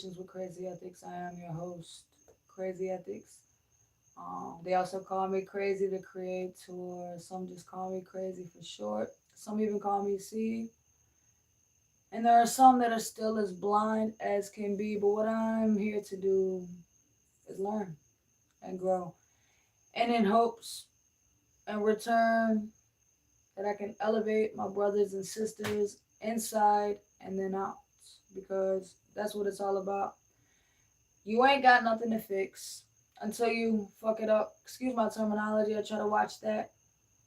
with Crazy Ethics. I am your host, Crazy Ethics. They also call me Crazy the Creator. Some just call me Crazy for short. Some even call me C. And there are some that are still as blind as can be. But what I'm here to do is learn and grow. And in hopes and return that I can elevate my brothers and sisters inside and then out. Because that's what it's all about. You ain't got nothing to fix until you fuck it up. Excuse my terminology. I try to watch that.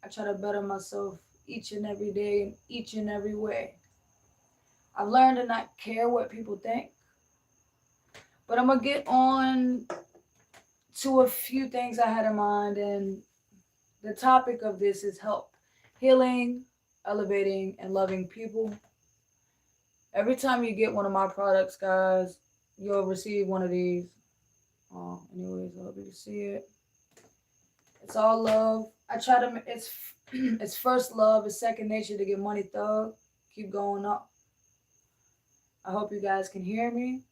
I try to better myself each and every day in each and every way. I've learned to not care what people think. But I'm going to get on to a few things I had in mind. And the topic of this is help, healing, elevating, and loving people. Every time you get one of my products, guys, you'll receive one of these. Anyways, I hope you can see it. It's all love. I try to. It's it's first love. It's second nature to get money, thug. Keep going up. I hope you guys can hear me.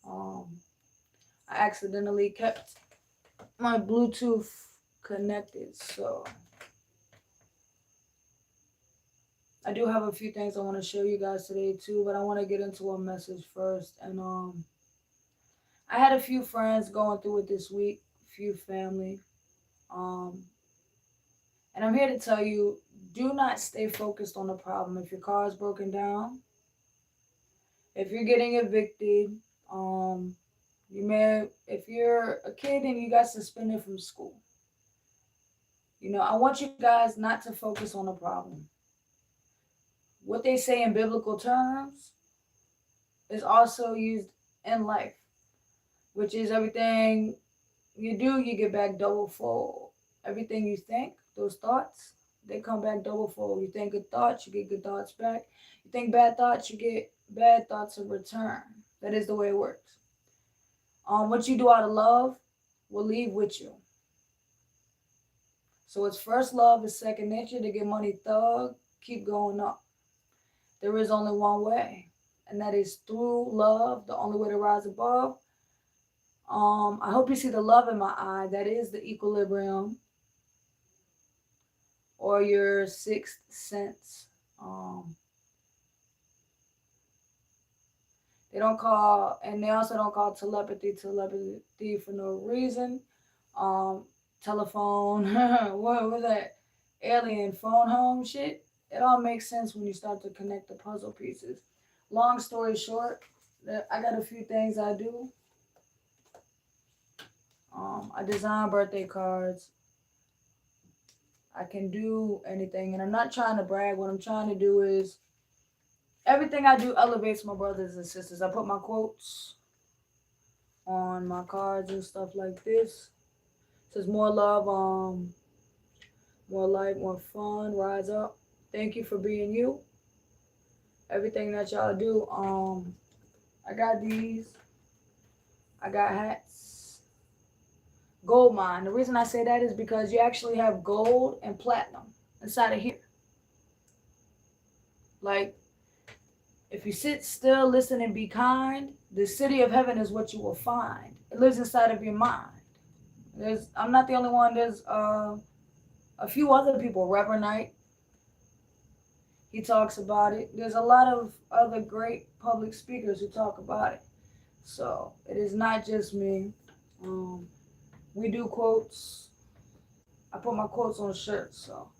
Um, I accidentally kept my Bluetooth connected, so I do have a few things I want to show you guys today too. But I want to get into a message first, and I had a few friends going through it this week. Few family. Um, And I'm here to tell you, do not stay focused on the problem. If your car is broken down, if you're getting evicted, if you're a kid and you got suspended from school, I want you guys not to focus on the problem. What they say in biblical terms is also used in life, which is everything you do, you get back double fold. Everything you think, those thoughts, they come back double fold. You think good thoughts, you get good thoughts back. You think bad thoughts, you get bad thoughts in return. That is the way it works. What you do out of love will leave with you. So it's first love, it's second nature to get money, thug. Keep going up. There is only one way, and that is through love. The only way to rise above. I hope you see the love in my eye. That is the equilibrium or your sixth sense. They also don't call telepathy for no reason. Um, Telephone, what was that? Alien phone home shit. It all makes sense when you start to connect the puzzle pieces. Long story short, I got a few things I do. I design birthday cards. I can do anything, and I'm not trying to brag. What I'm trying to do is everything I do elevates my brothers and sisters. I put my quotes on my cards and stuff like this. It says more love, more light, more fun. Rise up. Thank you for being you. Everything that y'all do. I got these. I got hats. Gold mine. The reason I say that is because you actually have gold and platinum inside of here. Like, if you sit still, listen, and be kind, the city of heaven is what you will find. It lives inside of your mind. I'm not the only one. There's a few other people. Reverend Knight, he talks about it. There's a lot of other great public speakers who talk about it. So it is not just me. We do quotes. I put my quotes on shirts. So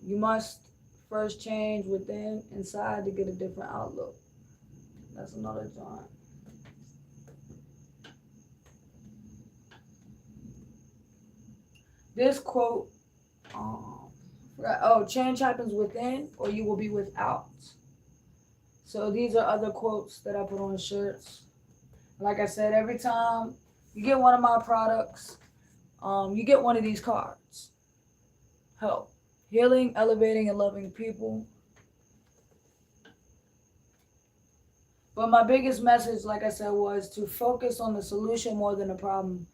you must first change within, inside to get a different outlook. That's another joint. This quote, change happens within or you will be without. So these are other quotes that I put on shirts. Like I said, every time you get one of my products, you get one of these cards. Help. Healing, elevating, and loving people. But my biggest message, like I said, was to focus on the solution more than the problem.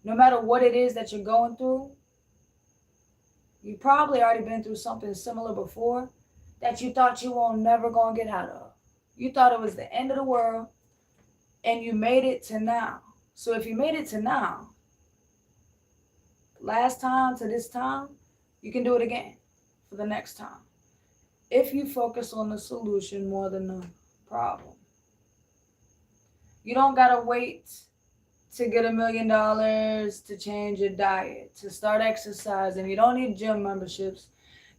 No matter what it is that you're going through, you probably already been through something similar before that you thought you won't never gonna get out of. You thought it was the end of the world. and you made it to now. So if you made it to now, last time to this time, you can do it again for the next time. If you focus on the solution more than the problem. You don't gotta wait to get $1 million to change your diet, to start exercising. You don't need gym memberships.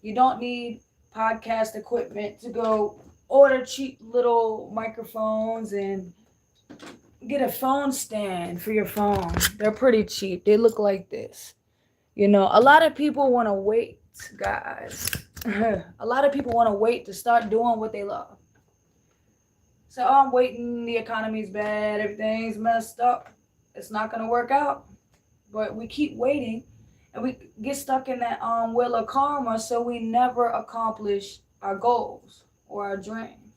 You don't need podcast equipment to go order cheap little microphones and get a phone stand for your phone. They're pretty cheap. They look like this. You know, a lot of people want to wait, guys. A lot of people want to wait to start doing what they love. So, oh, I'm waiting, the economy's bad, everything's messed up. It's not going to work out. But we keep waiting and we get stuck in that wheel of karma, so we never accomplish our goals or our dreams.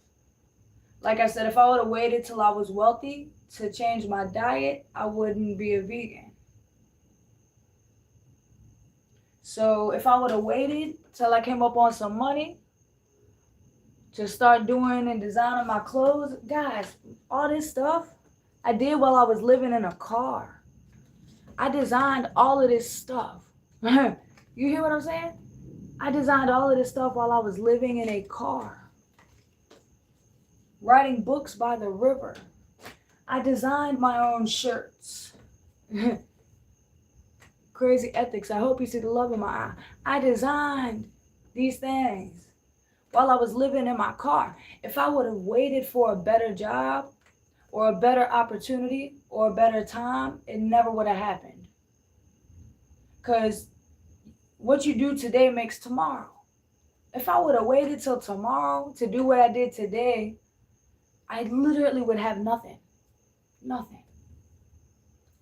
Like I said, if I would have waited till I was wealthy to change my diet, I wouldn't be a vegan. So if I would have waited till I came up on some money to start doing and designing my clothes, guys, all this stuff I did while I was living in a car. I designed all of this stuff. You hear what I'm saying? I designed all of this stuff while I was living in a car. Writing books by the river. I designed my own shirts. Crazy ethics. I hope you see the love in my eye. I designed these things while I was living in my car. If I would have waited for a better job or a better opportunity or a better time, it never would have happened. Because what you do today makes tomorrow. If I would have waited till tomorrow to do what I did today, I literally would have nothing. Nothing.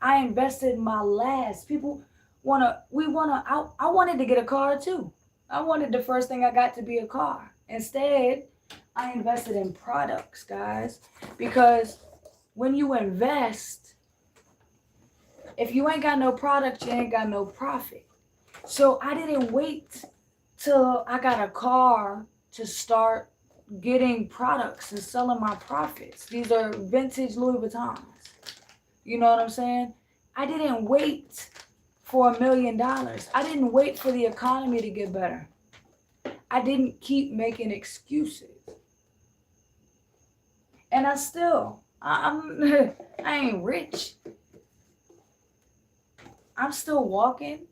I invested my last. People I wanted to get a car too. I wanted the first thing I got to be a car. Instead, I invested in products, guys. Because when you invest, if you ain't got no product, you ain't got no profit. So I didn't wait till I got a car to start getting products and selling my profits. These are vintage Louis Vuittons. You know what I'm saying? I didn't wait for $1 million. I didn't wait for the economy to get better. I didn't keep making excuses. And I ain't rich. I'm still walking,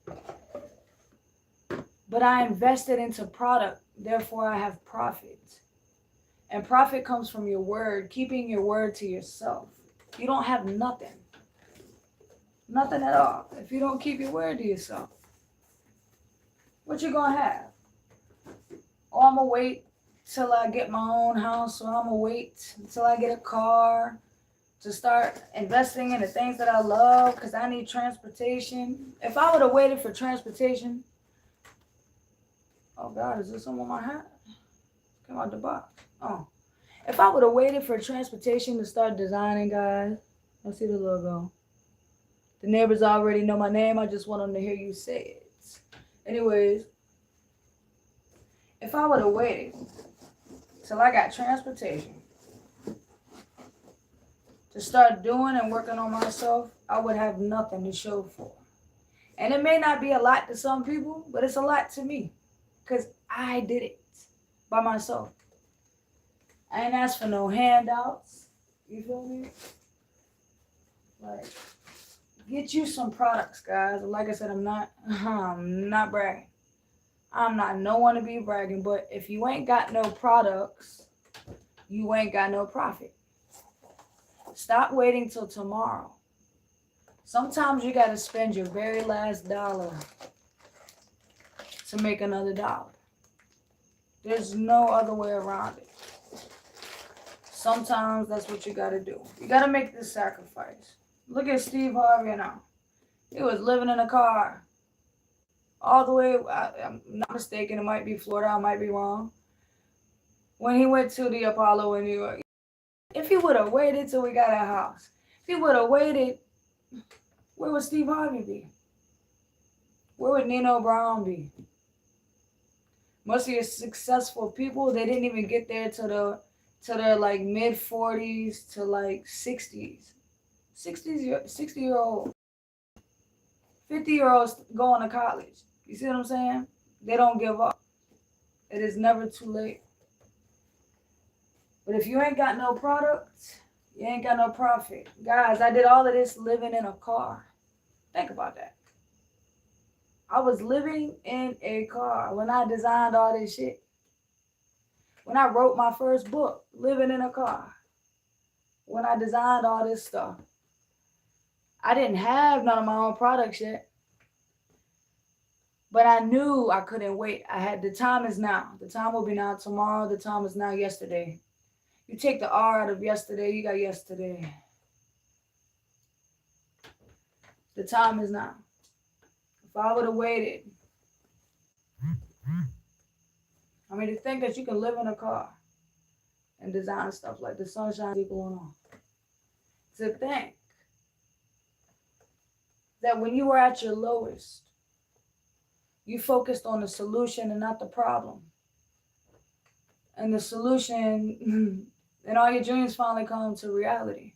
but I invested into product. Therefore, I have profit. And profit comes from your word, keeping your word to yourself. You don't have nothing. Nothing at all. If you don't keep your word to yourself, what you gonna have? Oh, I'm gonna wait till I get my own house, or I'm gonna wait until I get a car to start investing in the things that I love because I need transportation. If I would have waited for transportation, oh God, is this on my hat? Come out the box. Oh, if I would have waited for transportation to start designing, guys, I see the logo. The neighbors already know my name. I just want them to hear you say it. Anyways, if I would have waited till I got transportation to start doing and working on myself, I would have nothing to show for. And it may not be a lot to some people, but it's a lot to me because I did it by myself. I ain't asked for no handouts. You feel me? Like, get you some products, guys. Like I said, I'm not bragging. I'm not no one to be bragging, but if you ain't got no products, you ain't got no profit. Stop waiting till tomorrow. Sometimes you got to spend your very last dollar to make another dollar. There's no other way around it. Sometimes that's what you got to do. You got to make this sacrifice. Look at Steve Harvey now. He was living in a car all the way, I'm not mistaken, it might be Florida, I might be wrong. When he went to the Apollo in New York, if he would have waited till we got a house, if he would have waited, where would Steve Harvey be? Where would Nino Brown be? Most of your successful people, they didn't even get there till the to their like mid 40s to like 60s. 60 year old, 50-year-olds going to college. You see what I'm saying? They don't give up. It is never too late. But if you ain't got no product, you ain't got no profit. Guys, I did all of this living in a car. Think about that. I was living in a car when I designed all this shit. When I wrote my first book, living in a car. When I designed all this stuff. I didn't have none of my own products yet. But I knew I couldn't wait. I had the time is now. The time will be now tomorrow. The time is now yesterday. You take the R out of yesterday, you got yesterday. The time is now. If I would have waited, I mean, to think that you can live in a car and design stuff like the sunshine keep going on. To think that when you were at your lowest, you focused on the solution and not the problem. And the solution and all your dreams finally come to reality.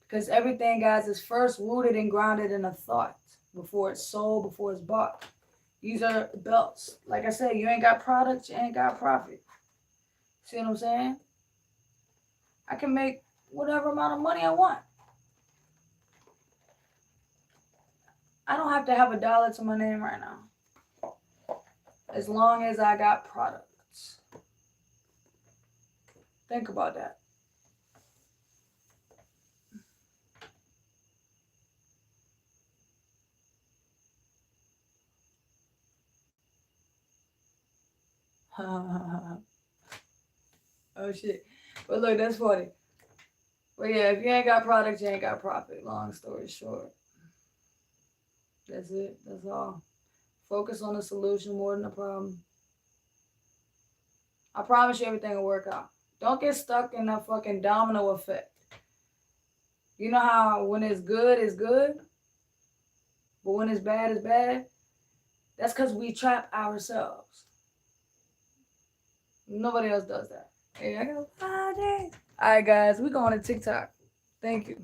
Because everything, guys, is first rooted and grounded in a thought before it's sold, before it's bought. These are belts. Like I said, you ain't got products, you ain't got profit. See what I'm saying? I can make whatever amount of money I want. I don't have to have $1 to my name right now. As long as I got products. Think about that. Oh shit. But look, that's funny. But yeah, if you ain't got products, you ain't got profit. Long story short. That's it. That's all. Focus on the solution more than the problem. I promise you everything will work out. Don't get stuck in that fucking domino effect. You know how when it's good, but when it's bad, it's bad? That's because we trap ourselves. Nobody else does that. Hey, I got 5 days. All right, guys, we going to TikTok. Thank you.